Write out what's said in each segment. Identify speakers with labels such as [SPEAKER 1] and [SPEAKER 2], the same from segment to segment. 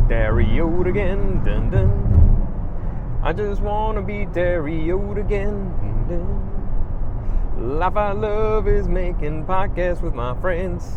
[SPEAKER 1] Dario again, dun dun. I just wanna be Dario again, dun dun. Life I love is making podcasts with my friends.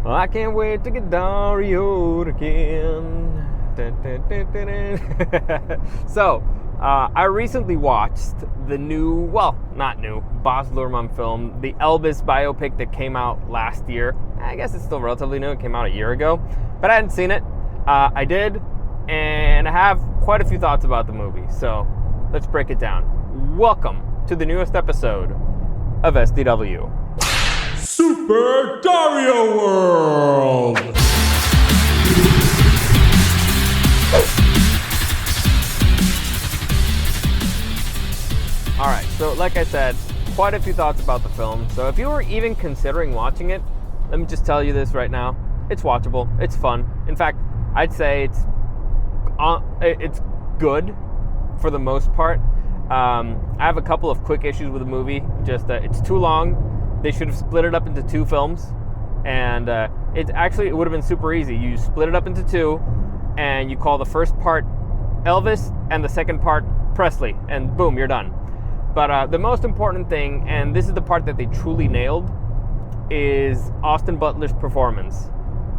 [SPEAKER 1] I can't wait to get Dario again. Dun, dun, dun, dun, dun. So, I recently watched the new, well, not new, Baz Luhrmann film, the Elvis biopic that came out last year. I guess it's still relatively new. It came out a year ago, but I hadn't seen it. I did, and I have quite a few thoughts about the movie. So, let's break it down. Welcome to the newest episode of SDW.
[SPEAKER 2] Super Dario World!
[SPEAKER 1] Alright, so like I said, quite a few thoughts about the film. So if you were even considering watching it, let me just tell you this right now. It's watchable. It's fun. In fact, I'd say it's good for the most part. I have a couple of quick issues with the movie. Just it's too long. They should have split it up into two films. And it would have been super easy. You split it up into two, and you call the first part Elvis and the second part Presley, and boom, you're done. But the most important thing, and this is the part that they truly nailed, is Austin Butler's performance.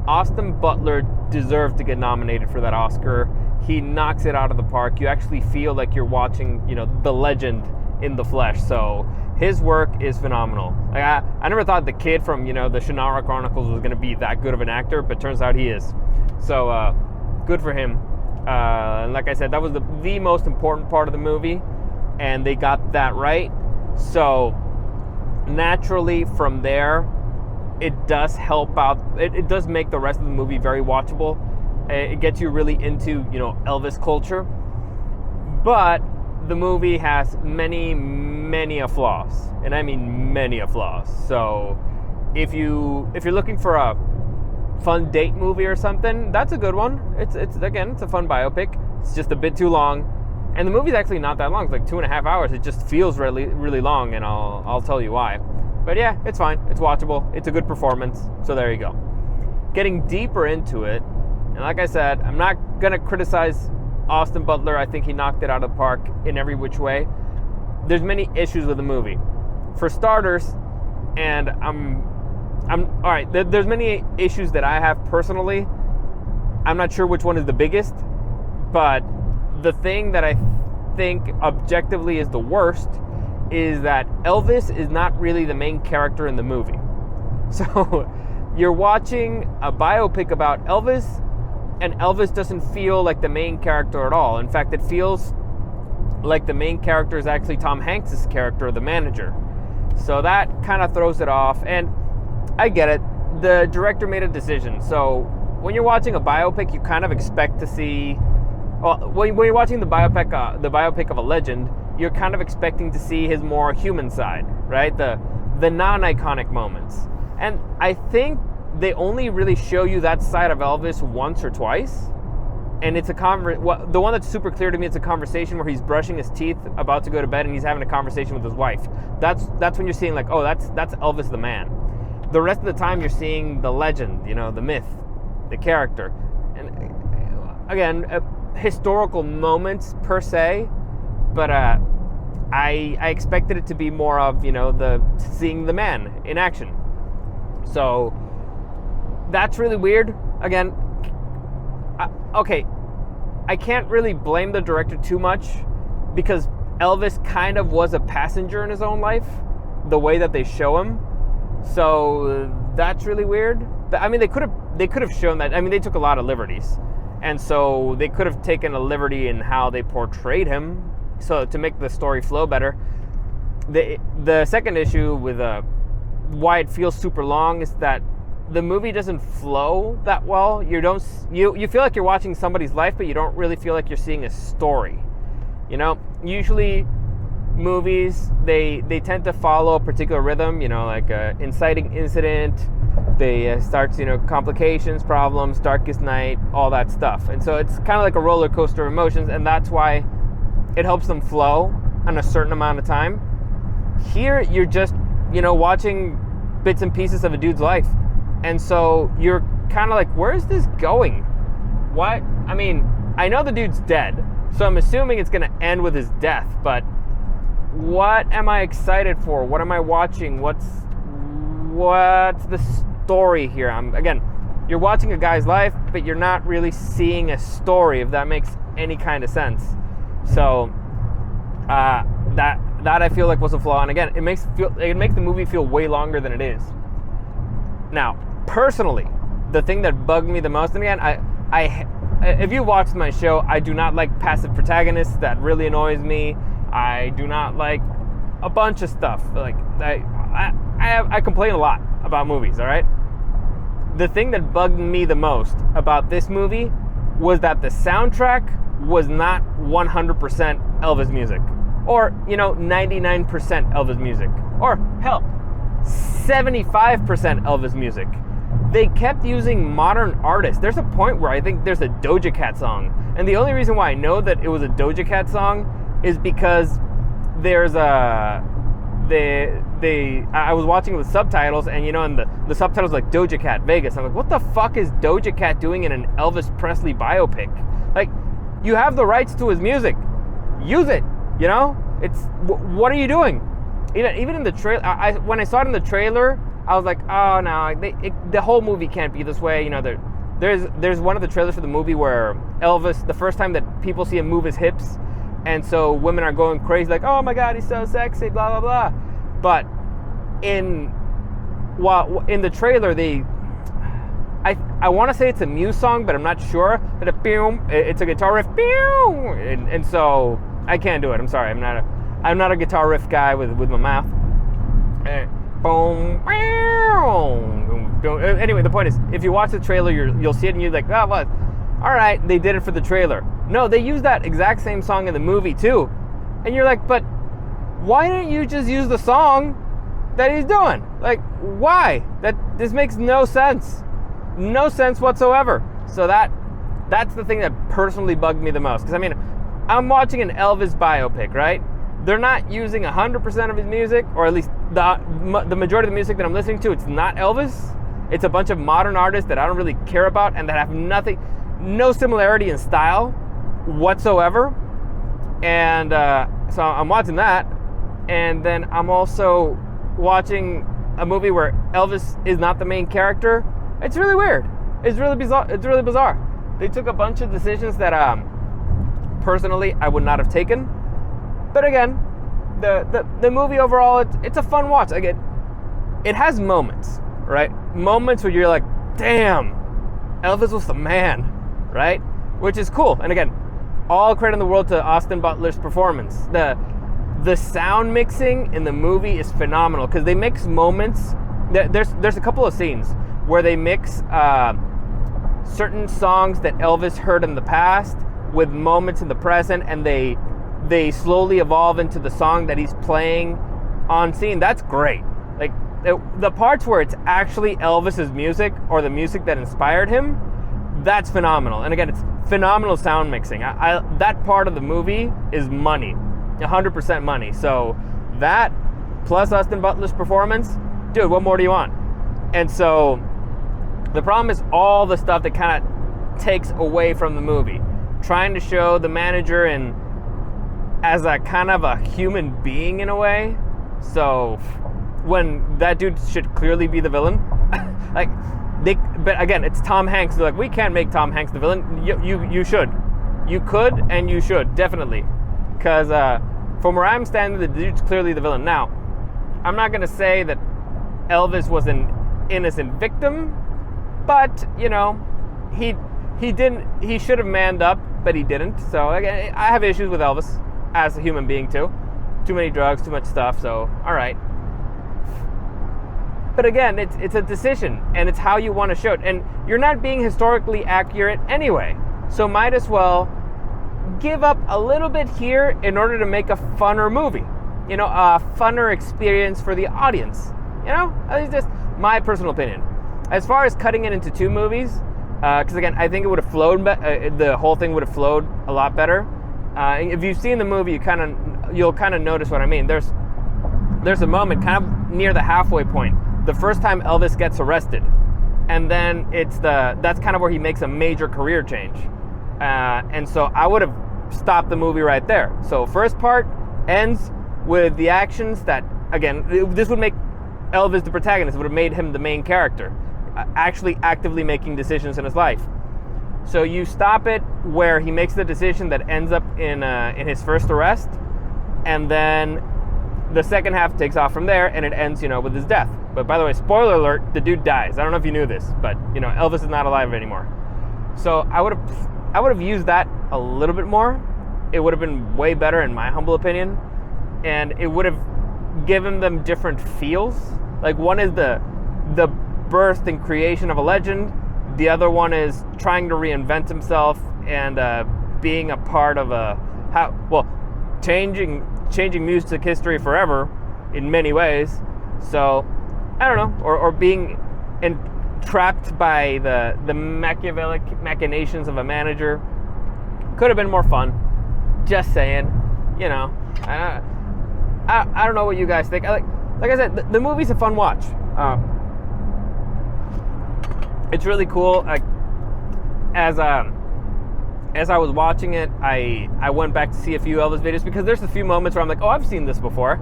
[SPEAKER 1] Austin Butler deserved to get nominated for that Oscar. He knocks it out of the park. You actually feel like you're watching, the legend in the flesh. So his work is phenomenal. Like I never thought the kid from, the Shannara Chronicles was going to be that good of an actor, but turns out he is. So good for him. And like I said, that was the most important part of the movie, and they got that right. So naturally from there, it does help out. It does make the rest of the movie very watchable. It gets you really into, Elvis culture. But the movie has many, many flaws, and I mean many flaws. So if you're looking for a fun date movie or something, that's a good one. It's a fun biopic. It's just a bit too long. And the movie's actually not that long. It's like 2.5 hours. It just feels really, really long, and I'll tell you why. But yeah, it's fine. It's watchable. It's a good performance. So there you go. Getting deeper into it, and like I said, I'm not gonna criticize Austin Butler. I think he knocked it out of the park in every which way. There's many issues with the movie. For starters, and I'm all right. There's many issues that I have personally. I'm not sure which one is the biggest, but the thing that I think objectively is the worst is that Elvis is not really the main character in the movie. So you're watching a biopic about Elvis, and Elvis doesn't feel like the main character at all. In fact, it feels like the main character is actually Tom Hanks' character, the manager. So that kind of throws it off, and I get it. The director made a decision. So when you're watching a biopic, you kind of expect to see, well, when you're watching the biopic of a legend, you're kind of expecting to see his more human side, right? The non-iconic moments. And I think they only really show you that side of Elvis once or twice. And it's the one that's super clear to me, it's a conversation where he's brushing his teeth, about to go to bed, and he's having a conversation with his wife. That's when you're seeing like, oh, that's Elvis the man. The rest of the time you're seeing the legend, the myth, the character. And again, historical moments per se, but I expected it to be more of, seeing the man in action. So that's really weird. Again, I can't really blame the director too much, because Elvis kind of was a passenger in his own life, the way that they show him. So that's really weird. I mean, they could have shown that. I mean, they took a lot of liberties, and so they could have taken a liberty in how they portrayed him, so to make the story flow better. The second issue with why it feels super long is that the movie doesn't flow that well. You feel like you're watching somebody's life, but you don't really feel like you're seeing a story. Usually movies, they tend to follow a particular rhythm, like inciting incident, they start, complications, problems, darkest night, all that stuff. And so it's kind of like a roller coaster of emotions, and that's why it helps them flow on a certain amount of time. Here, you're just, watching bits and pieces of a dude's life. And so you're kind of like, where is this going? what? I mean, I know the dude's dead, so I'm assuming it's gonna end with his death, but what am I excited for? What am I watching? What's the story here? Again, you're watching a guy's life, but you're not really seeing a story, if that makes any kind of sense. So that I feel like was a flaw. And again, it makes the movie feel way longer than it is. Now, personally, the thing that bugged me the most, and again, I if you watched my show, I do not like passive protagonists. That really annoys me. I do not like a bunch of stuff. Like I complain a lot about movies, all right? The thing that bugged me the most about this movie was that the soundtrack was not 100% Elvis music. Or, 99% Elvis music. Or, hell, 75% Elvis music. They kept using modern artists. There's a point where I think there's a Doja Cat song. And the only reason why I know that it was a Doja Cat song is because there's I was watching with subtitles, and and the subtitles like Doja Cat Vegas. I'm like, what the fuck is Doja Cat doing in an Elvis Presley biopic? Like, you have the rights to his music, use it. It's what are you doing? Even in the trailer, when I saw it in the trailer, I was like, oh no, the whole movie can't be this way. There's one of the trailers for the movie where Elvis, the first time that people see him move his hips, and so women are going crazy, like, oh my God, he's so sexy, blah, blah, blah. But in the trailer, I want to say it's a Muse song, but I'm not sure. But it's a guitar riff, and so I can't do it. I'm sorry, I'm not a guitar riff guy with my mouth. Boom, anyway, the point is, if you watch the trailer, you'll see it and you're like, oh, what? All right, they did it for the trailer. No, they used that exact same song in the movie too. And you're like, but why didn't you just use the song that he's doing? Like, why? This makes no sense. No sense whatsoever. So that's the thing that personally bugged me the most. Because, I mean, I'm watching an Elvis biopic, right? They're not using 100% of his music, or at least the majority of the music that I'm listening to, it's not Elvis. It's a bunch of modern artists that I don't really care about and that have no similarity in style whatsoever. And so I'm watching that, and then I'm also watching a movie where Elvis is not the main character. It's really weird. It's really bizarre. They took a bunch of decisions that personally I would not have taken. But again, the movie overall, it's a fun watch. Again, it has moments, right? Moments where you're like, damn, Elvis was the man, right? Which is cool. And again, all credit in the world to Austin Butler's performance. The sound mixing in the movie is phenomenal because they mix moments. There's a couple of scenes where they mix certain songs that Elvis heard in the past with moments in the present, and they slowly evolve into the song that he's playing on scene. That's great. Like the parts where it's actually Elvis's music or the music that inspired him, that's phenomenal. And again, it's phenomenal sound mixing. That part of the movie is money, 100% money. So that plus Austin Butler's performance, dude, what more do you want? And so the problem is all the stuff that kind of takes away from the movie, trying to show the manager as a kind of a human being in a way. So when that dude should clearly be the villain, but again, it's Tom Hanks. They're like, we can't make Tom Hanks the villain. You should. You could and you should, definitely. Because from where I'm standing, the dude's clearly the villain. Now, I'm not going to say that Elvis was an innocent victim, but, he should have manned up, but he didn't. So again, I have issues with Elvis as a human being too. Too many drugs, too much stuff, so all right. But again, it's a decision, and it's how you want to show it. And you're not being historically accurate anyway. So might as well give up a little bit here in order to make a funner movie. A funner experience for the audience. That's just my personal opinion. As far as cutting it into two movies, because again, I think it would have flowed. The whole thing would have flowed a lot better. If you've seen the movie, you'll kind of notice what I mean. There's a moment kind of near the halfway point. The first time Elvis gets arrested, and then that's kind of where he makes a major career change. And so I would have stopped the movie right there. So first part ends with the actions that, again, this would make Elvis the protagonist. It would have made him the main character, actually actively making decisions in his life. So you stop it where he makes the decision that ends up in his first arrest, and then the second half takes off from there, and it ends, with his death. But by the way, spoiler alert, the dude dies. I don't know if you knew this, but Elvis is not alive anymore. So I would have used that a little bit more. It would have been way better, in my humble opinion, and it would have given them different feels. Like, one is the birth and creation of a legend. The other one is trying to reinvent himself and being a part of changing music history forever in many ways. So I don't know, or being trapped by the Machiavellic machinations of a manager. Could have been more fun. Just saying, I don't know what you guys think. Like I said, the movie's a fun watch. It's really cool. As I was watching it, I went back to see a few Elvis videos, because there's a few moments where I'm like, oh, I've seen this before.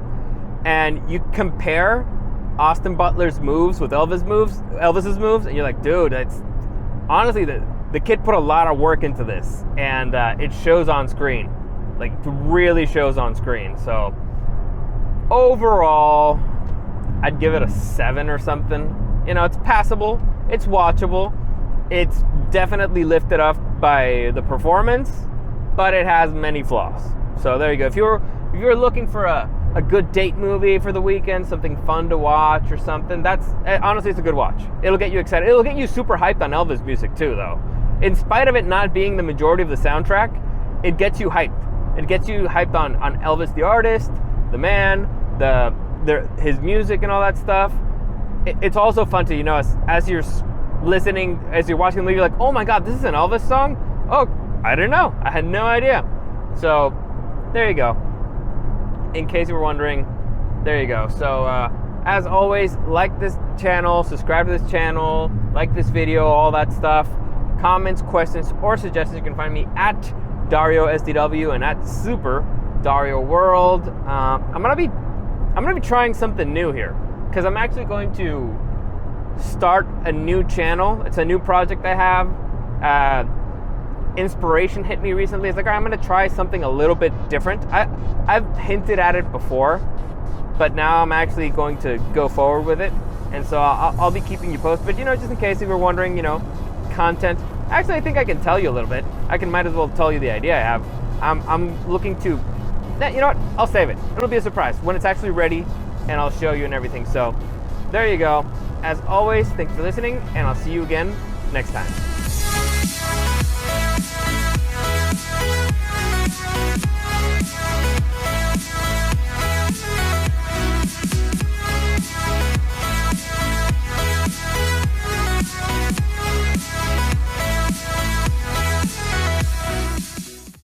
[SPEAKER 1] And you compare Austin Butler's moves with Elvis's moves, and you're like, dude, that's honestly, the kid put a lot of work into this, and it shows on screen. Like, really shows on screen. So overall, I'd give it a 7 or something. It's passable, it's watchable, it's definitely lifted up by the performance, but it has many flaws. So there you go. If you're looking for a good date movie for the weekend, something fun to watch or something, honestly, it's a good watch. It'll get you excited. It'll get you super hyped on Elvis music too, though. In spite of it not being the majority of the soundtrack, it gets you hyped. It gets you hyped on Elvis the artist, the man, his music and all that stuff. It's also fun to, as you're listening, as you're watching the movie, you're like, oh my God, this is an Elvis song? Oh, I didn't know. I had no idea. So there you go. In case you were wondering, there you go. So as always, like this channel, subscribe to this channel, like this video, all that stuff. Comments, questions, or suggestions, you can find me at Dario SDW and at Super Dario World. I'm gonna be trying something new here, because I'm actually going to start a new channel. It's a new project I have. Inspiration hit me recently. It's like, all right, I'm going to try something a little bit different. I've hinted at it before, but now I'm actually going to go forward with it. And so I'll be keeping you posted. But, just in case you were wondering, content. Actually, I think I can tell you a little bit. Might as well tell you the idea I have. I'm looking to, you know what? I'll save it. It'll be a surprise when it's actually ready, and I'll show you and everything. So there you go. As always, thanks for listening, and I'll see you again next time.